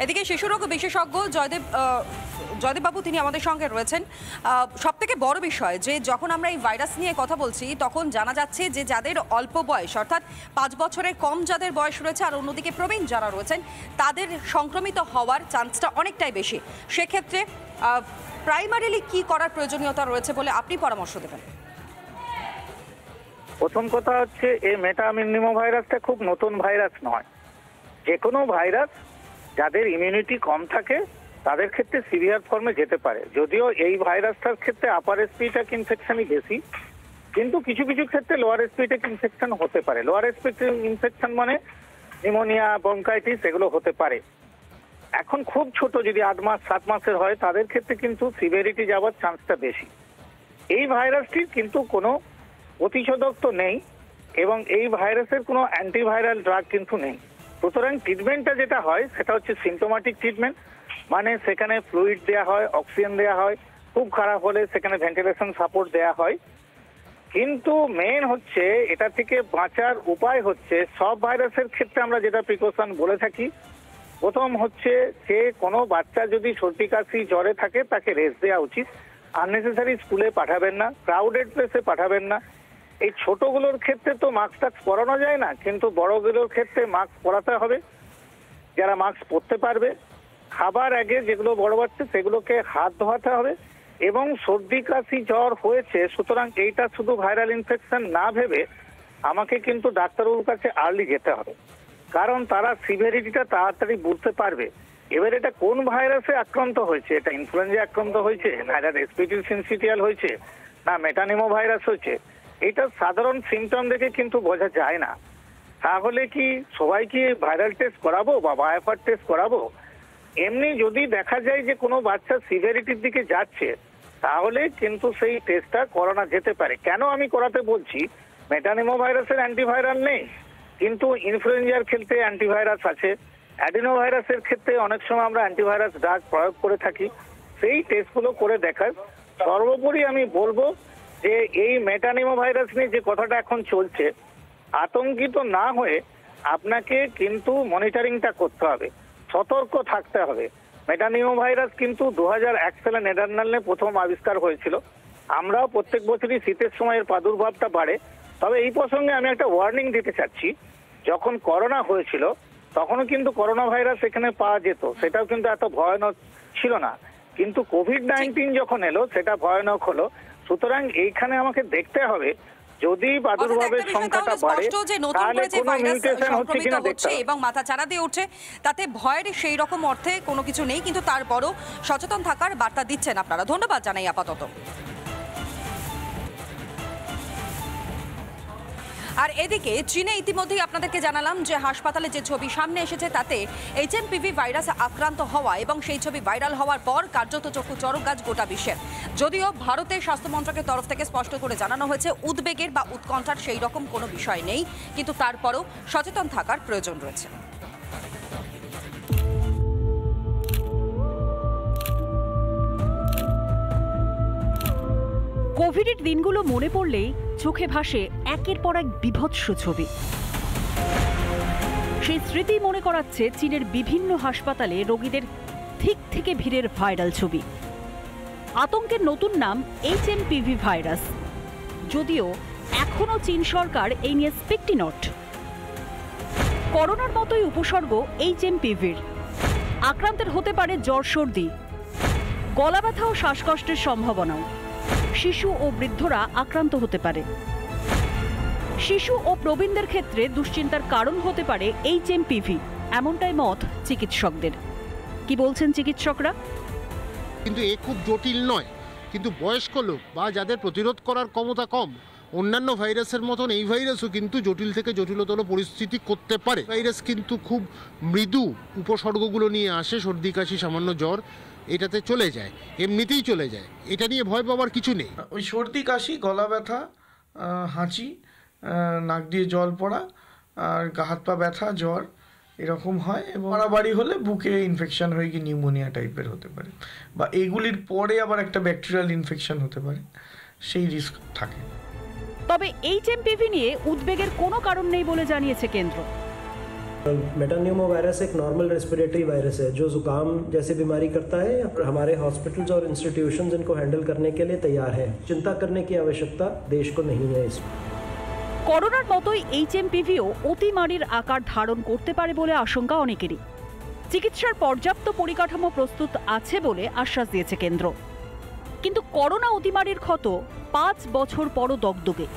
এদিকে শিশুরোগ বিশেষজ্ঞ জয়দেব বাবু তিনি আমাদের সঙ্গে রয়েছেন। সবথেকে বড় বিষয় যে যখন আমরা এই ভাইরাস নিয়ে কথা বলছি তখন জানা যাচ্ছে যে যাদের অল্প বয়স অর্থাৎ 5 বছরের কম যাদের বয়স রয়েছে আর অন্যদিকে প্রবীণ যারা রয়েছেন তাদের সংক্রমিত হওয়ার চান্সটা অনেকটাই বেশি। সেক্ষেত্রে প্রাইমারিলি কি করার প্রয়োজনীয়তা রয়েছে বলে আপনি পরামর্শ দেবেন? প্রথম কথা হচ্ছে এই মেটানিমো ভাইরাসটা খুব নতুন ভাইরাস নয়। যে কোনো ভাইরাস যাদের ইমিউনিটি কম থাকে তাদের ক্ষেত্রে সিভিয়ার ফর্মে যেতে পারে। যদিও এই ভাইরাসটার ক্ষেত্রে আপার রেসপিরেটরি ইনফেকশনই বেশি, কিন্তু কিছু কিছু ক্ষেত্রে লোয়ার রেসপিরেটরি ইনফেকশন হতে পারে। লোয়ার রেসপিরেটরি ইনফেকশন মানে নিউমোনিয়া, ব্রঙ্কাইটিস এগুলো হতে পারে। এখন খুব ছোট যদি 8 মাস 7 মাসের হয় তাদের ক্ষেত্রে কিন্তু সিভিয়ারিটি যাওয়ার চান্সটা বেশি। এই ভাইরাসটির কিন্তু কোনো প্রতিষেধক তো নেই এবং এই ভাইরাসের কোনো অ্যান্টিভাইরাল ড্রাগ কিন্তু নেই। সুতরাং ট্রিটমেন্টটা যেটা হয় সেটা হচ্ছে সিমটোম্যাটিক ট্রিটমেন্ট, মানে সেখানে ফ্লুইড দেওয়া হয়, অক্সিজেন দেওয়া হয়, খুব খারাপ হলে সেখানে ভেন্টিলেশন সাপোর্ট দেওয়া হয়। কিন্তু মেন হচ্ছে এটা থেকে বাঁচার উপায় হচ্ছে সব ভাইরাসের ক্ষেত্রে আমরা যেটা প্রিকশন বলে থাকি, প্রথম হচ্ছে যে কোনো বাচ্চা যদি সর্দি কাশি জ্বরে থাকে তাকে রেস্ট দেওয়া উচিত। আননেসেসারি স্কুলে পাঠাবেন না, ক্রাউডেড প্লেসে পাঠাবেন না। এই ছোটগুলোর ক্ষেত্রে তো মাস্ক টাস্ক পরানো যায় না, কিন্তু বড়গুলোর ক্ষেত্রে মাস্ক পরাতে হবে যারা মাস্ক পরতে পারবে। খাবার আগে যেগুলো বড় বাচ্চা সেগুলোকে হাত ধোয়াতে হবে এবং সর্দি কাশি জ্বর হয়েছে সুতরাং এইটা শুধু ভাইরাল ইনফেকশন না ভেবে আমাকে কিন্তু ডাক্তারবাবুর কাছে আর্লি যেতে হবে, কারণ তারা সিভিয়ারিটিটা তাড়াতাড়ি বুঝতে পারবে। এবার এটা কোন ভাইরাসে আক্রান্ত হয়েছে, এটা ইনফ্লুয়েঞ্জা আক্রান্ত হয়েছে না এটা রেসপিরেটরি সিনসিটিয়াল হয়েছে না মেটানিমো ভাইরাস হয়েছে, এটা সাধারণ সিমটম দেখে কিন্তু বোঝা যায় না। তাহলে কি সবাই কি ভাইরাল টেস্ট করাবো বা বায়োফার টেস্ট করাবো? এমনি যদি দেখা যায় যে কোনো বাচ্চা সিভিয়ারিটির দিকে যাচ্ছে তাহলে কিন্তু সেই টেস্টটা করানো যেতে পারে। কেন আমি করাতে বলছি, মেটানিমো ভাইরাসের অ্যান্টিভাইরাল নেই, কিন্তু ইনফ্লুয়েঞ্জার ক্ষেত্রে অ্যান্টিভাইরাস আছে, অ্যাডিনো ভাইরাসের ক্ষেত্রে অনেক সময় আমরা অ্যান্টিভাইরাস ড্রাগ প্রয়োগ করে থাকি, সেই টেস্টগুলো করে দেখার। সর্বোপরি আমি বলবো যে এই মেটানিমো ভাইরাস নিয়ে যে কথাটা এখন চলছে, আতঙ্কিত না হয়ে আপনাকে কিন্তু মনিটরিংটা করতে হবে, সতর্ক থাকতে হবে। মেটানিমো ভাইরাস কিন্তু 2001 সালে নেদারল্যান্ডে প্রথম আবিষ্কার হয়েছিল। আমরাও প্রত্যেক বছরই শীতের সময়ের প্রাদুর্ভাবটা বাড়ে। তবে এই প্রসঙ্গে আমি একটা ওয়ার্নিং দিতে চাচ্ছি, যখন করোনা হয়েছিল তখনও কিন্তু করোনা ভাইরাস এখানে পাওয়া যেত, সেটাও কিন্তু এত ভয়ানক ছিল না, কিন্তু কোভিড-19 যখন এলো সেটা ভয়ানক হলো। সুতরাং এইখানে আমাকে দেখতে হবে যদি প্রাদুর্ভাবের সংখ্যাটা বাড়ে তাহলে কোনো মিউটেশন হচ্ছে কিনা দেখতে হবে এবং মাথা চাড়া দিয়ে উঠছে, তাতে ভয়ের সেই রকম অর্থে কোনো কিছু নেই, কিন্তু তারপরও সচেতন থাকার বার্তা দিচ্ছেন আপনারা। ধন্যবাদ জানাই আপাতত। আর এদিকে চীনে ইতিমধ্যেই আপনাদেরকে জানালাম যে হাসপাতালে যে ছবি সামনে এসেছে তাতে এইচএমপিভি ভাইরাসে আক্রান্ত হওয়া এবং সেই ছবি ভাইরাল হওয়ার পর কার্যত চক্ষু চড়ক গাছ গোটা বিশ্বের। যদিও ভারতের স্বাস্থ্য মন্ত্রকের তরফ থেকে স্পষ্ট করে জানানো হয়েছে উদ্বেগের বা উৎকণ্ঠার সেই রকম কোনো বিষয় নেই, কিন্তু তারপরও সচেতন থাকার প্রয়োজন রয়েছে। কোভিডের দিনগুলো মনে পড়লেই চোখে ভাসে একের পর এক বিভৎস ছবি। সেই স্মৃতি মনে করাচ্ছে চীনের বিভিন্ন হাসপাতালে রোগীদের ঠিক থেকে ভিড়ের ভাইরাল ছবি। আতঙ্কের নতুন নাম এইচএমপিভি ভাইরাস, যদিও এখনও চীন সরকার এই নিয়ে স্পিকটি নট। করোনার মতোই উপসর্গ এইচএমপিভির। আক্রান্তের হতে পারে জ্বর, সর্দি, গলা ব্যথা ও শ্বাসকষ্টের সম্ভাবনাও। শিশু ও বৃদ্ধরা আক্রান্ত হতে পারে। শিশু ও প্রবীণদের ক্ষেত্রে দুশ্চিন্তার কারণ হতে পারে এইচএমপিভি, এমনটাই মত চিকিৎসকদের। কি বলছেন চিকিৎসকরা? কিন্তু এ খুব জটিল নয়, কিন্তু বয়স্ক লোক বা যাদের প্রতিরোধ করার ক্ষমতা কম, অন্যান্য ভাইরাসের মতন এই ভাইরাসও কিন্তু জটিল থেকে জটিলতর পরিস্থিতি করতে পারে। ভাইরাস কিন্তু খুব মৃদু উপসর্গগুলো নিয়ে আসে, সর্দি কাশি, সামান্য জ্বর, এটাতে চলে যায়, এমনিতেই চলে যায়, এটা নিয়ে ভয় পাওয়ার কিছু নেই। ওই সর্দি কাশি, গলা ব্যথা, হাঁচি, নাক দিয়ে জল পড়া আর হাত পা ব্যথা, জ্বর এরকম হয়, এবং বাড়াবাড়ি হলে বুকে ইনফেকশন হয়ে গিয়ে নিউমোনিয়া টাইপের হতে পারে, বা এগুলির পরে আবার একটা ব্যাকটেরিয়াল ইনফেকশন হতে পারে, সেই রিস্ক থাকে। তবে এইচএমপিভি নিয়ে উদ্বেগের কোনো কারণ নেই বলে জানিয়েছে কেন্দ্র। मेटान्यूमो वायरस एक नॉर्मल रेस्पिरेटरी वायरस है जो जुकाम जैसी बीमारी करता है। हमारे हॉस्पिटल्स और इंस्टीट्यूशंस इनको हैंडल करने के लिए तैयार हैं। चिंता करने की आवश्यकता देश को नहीं है इसमें। করোনার মতোই এইচএমপিভিও অতিমারির আকার ধারণ করতে পারে বলে আশঙ্কা অনেকেরই। চিকিৎসার পর্যাপ্ত পরিকাঠামো প্রস্তুত আছে বলে আশ্বাস দিয়েছে কেন্দ্র। কিন্তু করোনা অতিমারির ক্ষত 5 বছর পরও দগদগে।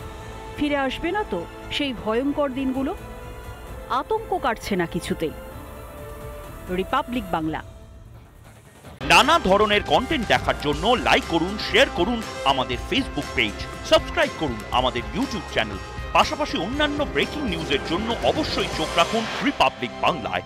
ফিরে আসবে না তো সেই ভয়ঙ্কর দিনগুলো? আতঙ্ক কাটছে না কিছুতেই। রিপাবলিক বাংলা। নানা ধরনের কন্টেন্ট দেখার জন্য লাইক করুন, শেয়ার করুন আমাদের ফেসবুক পেজ, সাবস্ক্রাইব করুন আমাদের ইউটিউব চ্যানেল। পাশাপাশি অন্যান্য ব্রেকিং নিউজের জন্য অবশ্যই চোখ রাখুন রিপাবলিক বাংলায়।